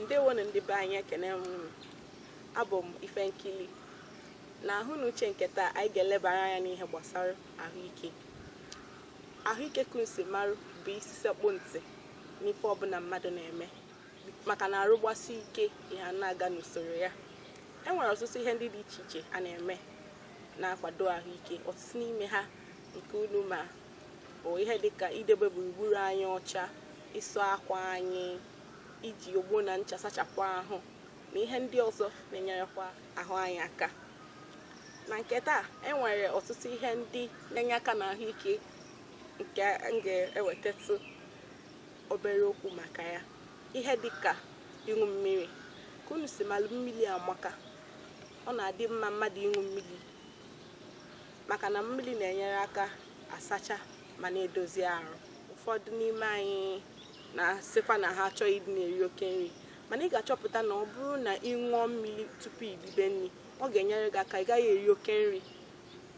Ndewo na ndị be anyị ekene m. Abụ m Ifenkili. Na ahụ na uche nke taa anyị ga-elebara anya n'ihe gbasara ahụike. Ahụike kunsi marụ bụ isi sekpụ ntị n'ife ọbụla mmadụ na-eme maka na arụgbasi ike ihe na-aga n'usoro ya. E nwere ọtụtụ ihe ndị dị iche iche a na-eme na-akwado ahụike. Ọtụtụ n'ime ha nke unu ma bụ ihe dịka idebe gburugburu anyị ọcha, ịsụ akwa anyị, iji ogbo na ncha sachapụ ahụ na ihe ndị ọzọ na-enyerekwa ahụ anyị aka. Na nke taa enwere ọtụtụ ihe ndị na-enye aka na ahụike nke m ga-ewetatụ obere okwu maka ya. Ihe dịka ịṅụ mmiri. Ka unu si malụ, mmiri amaka. Ọ na-adị mma mmadụ ịṅụ mmiri maka na mmiri na-enyere aka asacha ma na-edozi arụ. Ụfọdụ n'ime anyị na-asịkwa na ha achọghị ịdị na-eri oke nri, mana ị ga-achọpụta na ọ bụrụ na ị ṅụọ mmiri tupu ibibe nri, ọ ga-enyere gị aka ị gaghị eri oke nri,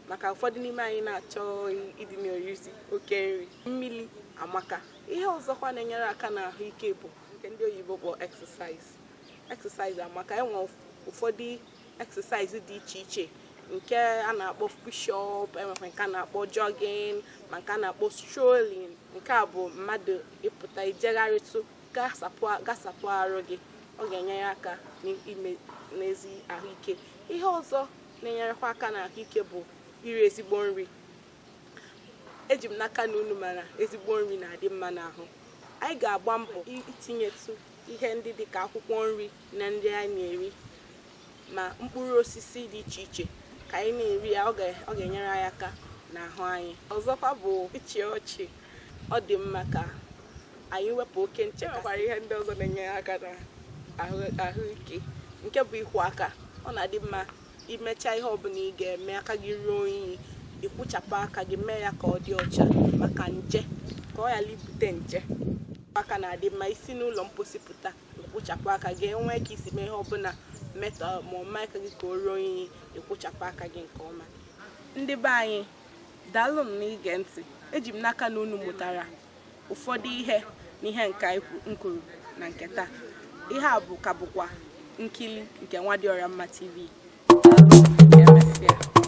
maka ụfọdụ n'ime anyị na-achọghị ịdị na-erizi oke nri. Mmiri amaka. Ihe ọzọkwa na-enyere aka na ahụike bụ nke ndị oyibo bụ exercise amaka. Enwe ụfọdụ exercise dị iche iche nke a na-akpọ push-up, enwekwa nke a na-akpọ jogging, ma nke a na-akpọ strolling. Nke a bụ mmadụ ịpụta ijegharịtụ gasapụ arụ gị. Ọ ga-enyere aka n'ime n'ezi ahụike. Ihe ọzọ na-enyerekwa aka na ahụike bụ iri ezigbo nri. Eji m n'aka na unu mara ezigbo nri na-adị mma n'ahụ. Anyị ga-agba mbọ itinyetụ ihe ndị dịka akwụkwọ nri na ndị anyị na-eri ma mkpụrụ osisi dị iche iche ka anyị na-eri ya. Ọ ga-enyere anyị aka n'ahụ anyị. Ọzọkwa bụ ịchị ọchị. Ọ dị mma ka anyị wepụ oke nche. Nwekwara ihe ndị ọzọ na-enye aka na ahụike, nke bụ ịkwụ aka. Ọ na-adị mma imecha ihe ọbụla ị ga-eme aka gị ruo unyi, ịkwụchapụ aka gị, mee ya ka ọ dị ọcha maka nje, ka ọ ghara ibute nje. Aka na-adị mma isi n'ụlọ mposi pụta, ịkwụchapụ aka gị. Enwee ka isi mee ihe ọbụla metọ ma ọ mee aka gị ka o ruo unyi, ịkwụchapụ aka gị nke ọma. Ndị be anyị, daalụ m na ige ntị. Eji m n'aka na unu mụtara ụfọdụ ihe n'ihe nke m kwuru na nke taa. Ihe a bụkwa nkili nke Nwadịọramma TV. Daalụ, emesịa.